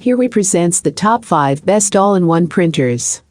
Here we presents the top 5 best all-in-one printers.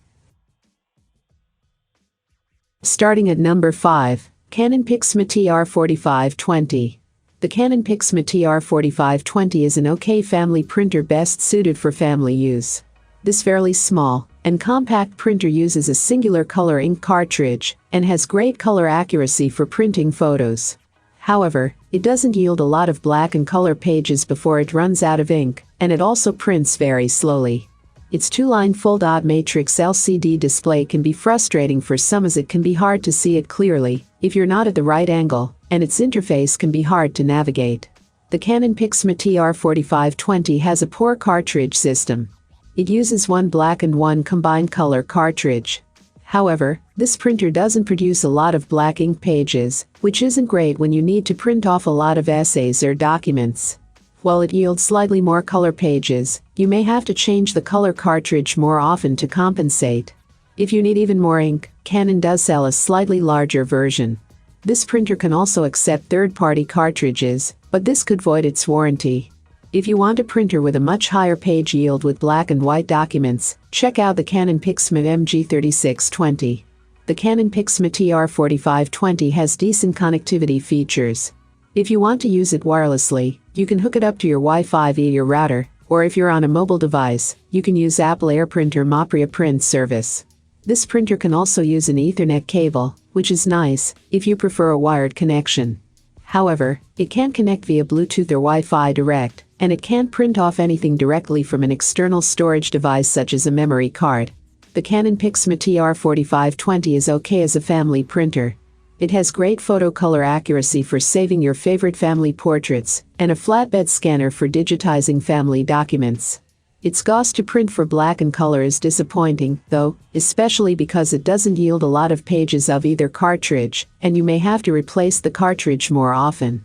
Starting at number 5, Canon PIXMA TR4520. The Canon PIXMA TR4520 is an okay family printer best suited for family use. This fairly small and compact printer uses a singular color ink cartridge and has great color accuracy for printing photos. However, it doesn't yield a lot of black and color pages before it runs out of ink, and it also prints very slowly. Its two-line full-dot matrix LCD display can be frustrating for some, as it can be hard to see it clearly if you're not at the right angle, and its interface can be hard to navigate. The Canon PIXMA TR4520 has a poor cartridge system. It uses one black and one combined color cartridge. However, this printer doesn't produce a lot of black ink pages, which isn't great when you need to print off a lot of essays or documents. While it yields slightly more color pages, you may have to change the color cartridge more often to compensate. If you need even more ink, Canon does sell a slightly larger version. This printer can also accept third-party cartridges, but this could void its warranty. If you want a printer with a much higher page yield with black and white documents, check out the Canon PIXMA MG3620. The Canon PIXMA TR4520 has decent connectivity features. If you want to use it wirelessly, you can hook it up to your Wi-Fi via your router, or if you're on a mobile device, you can use Apple AirPrinter Mopria print service. This printer can also use an Ethernet cable, which is nice if you prefer a wired connection. However, it can't connect via Bluetooth or Wi-Fi direct, and it can't print off anything directly from an external storage device such as a memory card. The Canon PIXMA TR4520 is okay as a family printer. It has great photo color accuracy for saving your favorite family portraits, and a flatbed scanner for digitizing family documents. Its cost to print for black and color is disappointing, though, especially because it doesn't yield a lot of pages of either cartridge, and you may have to replace the cartridge more often.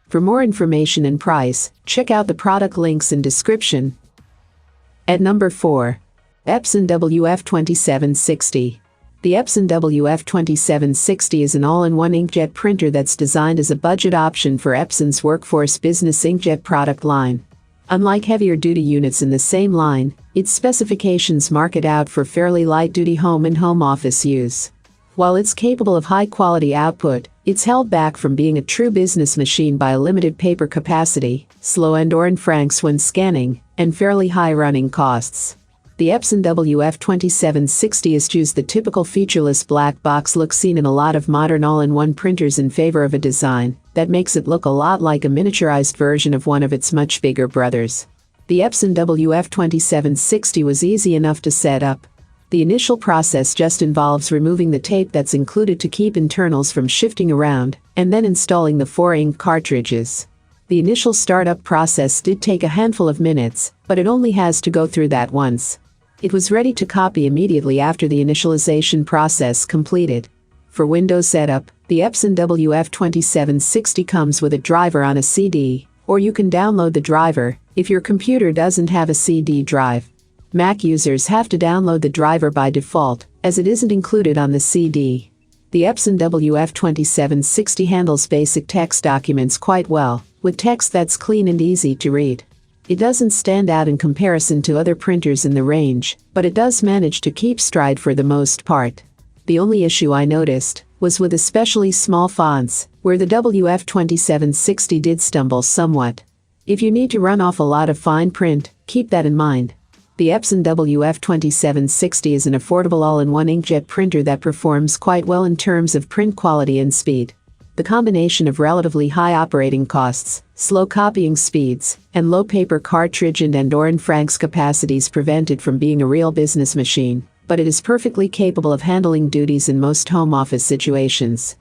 For more information and price, check out the product links in description. At number 4. Epson WF-2760. The Epson WF-2760 is an all-in-one inkjet printer that's designed as a budget option for Epson's workforce business inkjet product line. Unlike heavier-duty units in the same line, its specifications mark it out for fairly light-duty home and home office use. While it's capable of high-quality output, it's held back from being a true business machine by a limited paper capacity, slow and/or francs when scanning, and fairly high running costs. The Epson WF-2760 eschews the typical featureless black box look seen in a lot of modern all-in-one printers in favor of a design that makes it look a lot like a miniaturized version of one of its much bigger brothers. The Epson WF-2760 was easy enough to set up. The initial process just involves removing the tape that's included to keep internals from shifting around, and then installing the 4 ink cartridges. The initial startup process did take a handful of minutes, but it only has to go through that once. It was ready to copy immediately after the initialization process completed. For Windows setup, the Epson WF-2760 comes with a driver on a CD, or you can download the driver if your computer doesn't have a CD drive. Mac users have to download the driver by default, as it isn't included on the CD. The Epson WF-2760 handles basic text documents quite well, with text that's clean and easy to read. It doesn't stand out in comparison to other printers in the range, but it does manage to keep stride for the most part. The only issue I noticed was with especially small fonts, where the WF-2760 did stumble somewhat. If you need to run off a lot of fine print, keep that in mind. The Epson WF-2760 is an affordable all-in-one inkjet printer that performs quite well in terms of print quality and speed. The combination of relatively high operating costs, slow copying speeds, and low paper cartridge and/or francs capacities prevent it from being a real business machine, but it is perfectly capable of handling duties in most home office situations.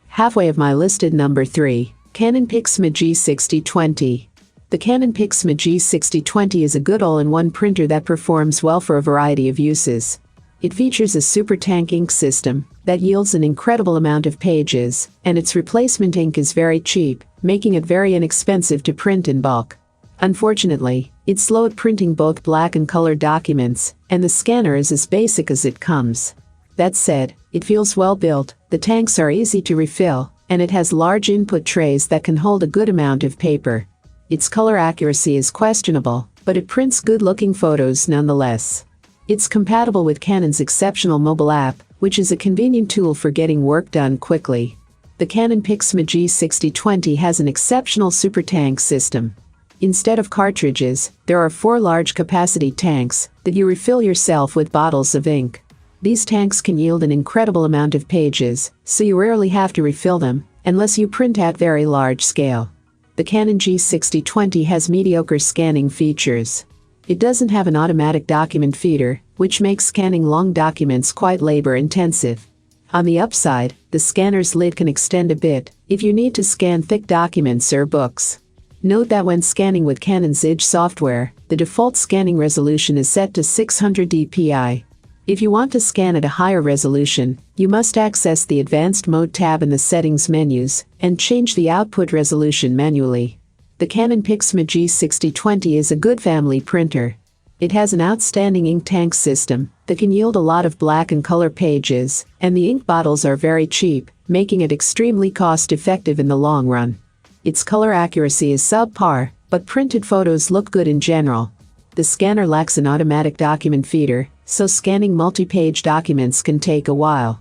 Halfway of my list at number 3, Canon PIXMA G6020. The Canon PIXMA G6020 is a good all-in-one printer that performs well for a variety of uses. It features a super tank ink system that yields an incredible amount of pages, and its replacement ink is very cheap, making it very inexpensive to print in bulk. Unfortunately, it's slow at printing both black and color documents, and the scanner is as basic as it comes. That said, it feels well built, the tanks are easy to refill, and it has large input trays that can hold a good amount of paper. Its color accuracy is questionable, but it prints good-looking photos nonetheless. It's compatible with Canon's exceptional mobile app, which is a convenient tool for getting work done quickly. The Canon PIXMA G6020 has an exceptional super tank system. Instead of cartridges, there are 4 large capacity tanks that you refill yourself with bottles of ink. These tanks can yield an incredible amount of pages, so you rarely have to refill them, unless you print at very large scale. The Canon G6020 has mediocre scanning features. It doesn't have an automatic document feeder, which makes scanning long documents quite labor-intensive. On the upside, the scanner's lid can extend a bit if you need to scan thick documents or books. Note that when scanning with Canon's Edge software, the default scanning resolution is set to 600 dpi. If you want to scan at a higher resolution, you must access the Advanced Mode tab in the Settings menus and change the output resolution manually. The Canon PIXMA G6020 is a good family printer. It has an outstanding ink tank system that can yield a lot of black and color pages, and the ink bottles are very cheap, making it extremely cost-effective in the long run. Its color accuracy is subpar, but printed photos look good in general. The scanner lacks an automatic document feeder, so scanning multi-page documents can take a while.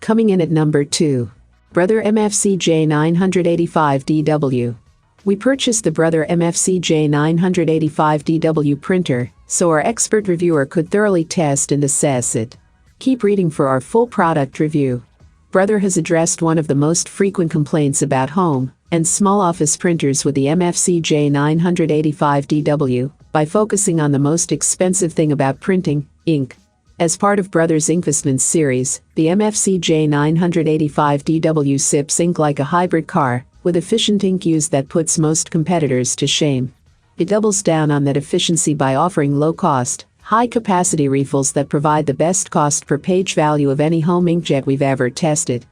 Coming in at number 2. Brother MFC-J985DW. We purchased the Brother MFC-J985DW printer, so our expert reviewer could thoroughly test and assess it. Keep reading for our full product review. Brother has addressed one of the most frequent complaints about home and small office printers with the MFC-J985DW by focusing on the most expensive thing about printing, ink. As part of Brother's Investments series, the MFC-J985DW sips ink like a hybrid car, with efficient ink use that puts most competitors to shame. It doubles down on that efficiency by offering low-cost, high-capacity refills that provide the best cost per page value of any home inkjet we've ever tested.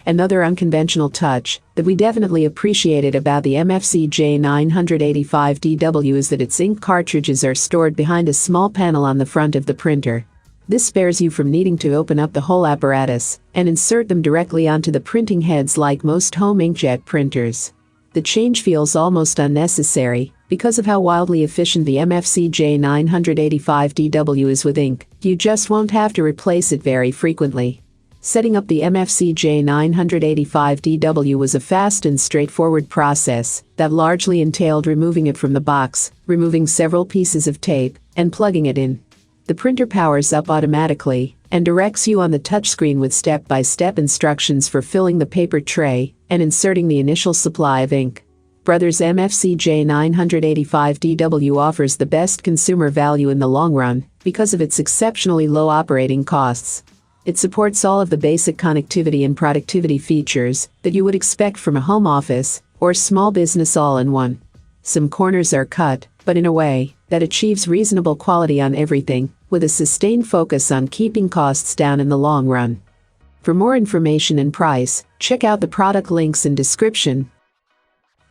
Another unconventional touch that we definitely appreciated about the MFC-J985DW is that its ink cartridges are stored behind a small panel on the front of the printer. This spares you from needing to open up the whole apparatus and insert them directly onto the printing heads like most home inkjet printers. The change feels almost unnecessary because of how wildly efficient the MFC-J985DW is with ink. You just won't have to replace it very frequently. Setting up the MFC-J985DW was a fast and straightforward process that largely entailed removing it from the box, removing several pieces of tape, and plugging it in. The printer powers up automatically and directs you on the touchscreen with step-by-step instructions for filling the paper tray and inserting the initial supply of ink. Brother's MFC-J985DW offers the best consumer value in the long run because of its exceptionally low operating costs. It supports all of the basic connectivity and productivity features that you would expect from a home office or small business all-in-one. Some corners are cut, but in a way that achieves reasonable quality on everything, with a sustained focus on keeping costs down in the long run. For more information and price, check out the product links in description.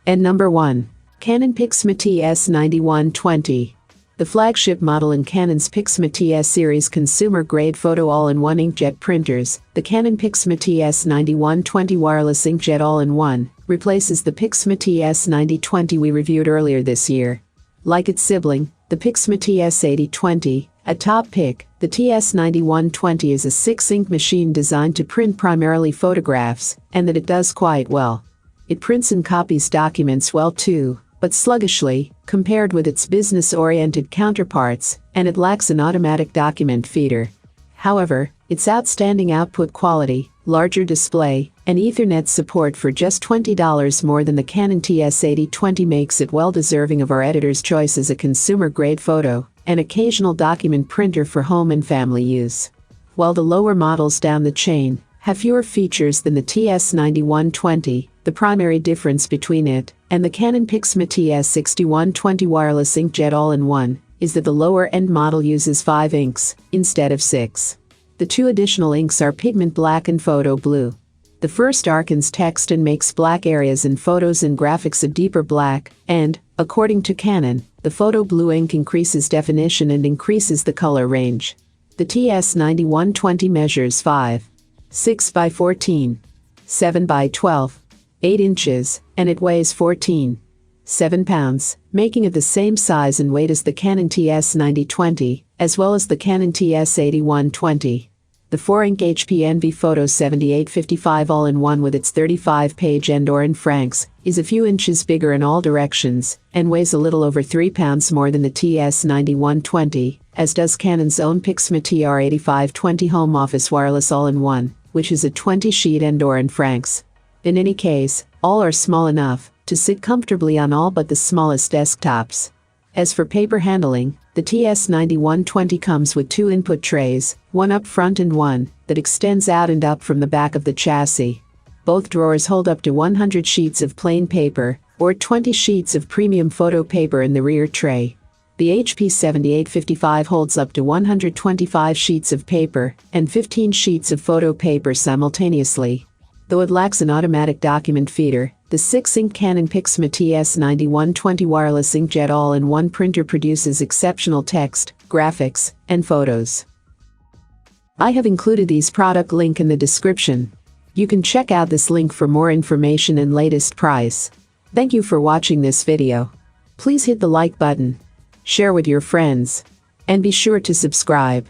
And number 1. Canon PIXMA TS9120. The flagship model in Canon's PIXMA TS series consumer-grade photo all-in-one inkjet printers, the Canon PIXMA TS9120 wireless inkjet all-in-one replaces the PIXMA TS9020 we reviewed earlier this year. Like its sibling, the PIXMA TS8020, a top pick, the TS9120 is a 6-ink machine designed to print primarily photographs, and that it does quite well. It prints and copies documents well too, but sluggishly, compared with its business-oriented counterparts, and it lacks an automatic document feeder. However, its outstanding output quality, larger display, and Ethernet support for just $20 more than the Canon TS8020 makes it well deserving of our editor's choice as a consumer-grade photo and occasional document printer for home and family use. While the lower models down the chain have fewer features than the TS9120, the primary difference between it and the Canon PIXMA TS6120 wireless inkjet all-in-one is that the lower-end model uses 5 inks instead of 6. The 2 additional inks are pigment black and photo blue. The first darkens text and makes black areas in photos and graphics a deeper black, and, according to Canon, the photo blue ink increases definition and increases the color range. The TS9120 measures 5.6 by 14, 7 by 12, 8 inches, and it weighs 14. 7 pounds, making it the same size and weight as the Canon TS9020, as well as the Canon TS8120. The 4-inch HP Envy Photo 7855 all-in-one with its 35-page and/or francs is a few inches bigger in all directions and weighs a little over 3 pounds more than the TS9120, as does Canon's own PIXMA TR8520 Home Office Wireless all-in-one, which is a 20-sheet and/or francs. In any case, all are small enough to sit comfortably on all but the smallest desktops. As for paper handling, the TS9120 comes with 2 input trays, one up front and one that extends out and up from the back of the chassis. Both drawers hold up to 100 sheets of plain paper, or 20 sheets of premium photo paper in the rear tray. The HP 7855 holds up to 125 sheets of paper and 15 sheets of photo paper simultaneously. Though it lacks an automatic document feeder, the 6-inch Canon PIXMA TS9120 wireless inkjet all-in-one printer produces exceptional text, graphics, and photos. I have included these product link in the description. You can check out this link for more information and latest price. Thank you for watching this video. Please hit the like button, share with your friends, and be sure to subscribe.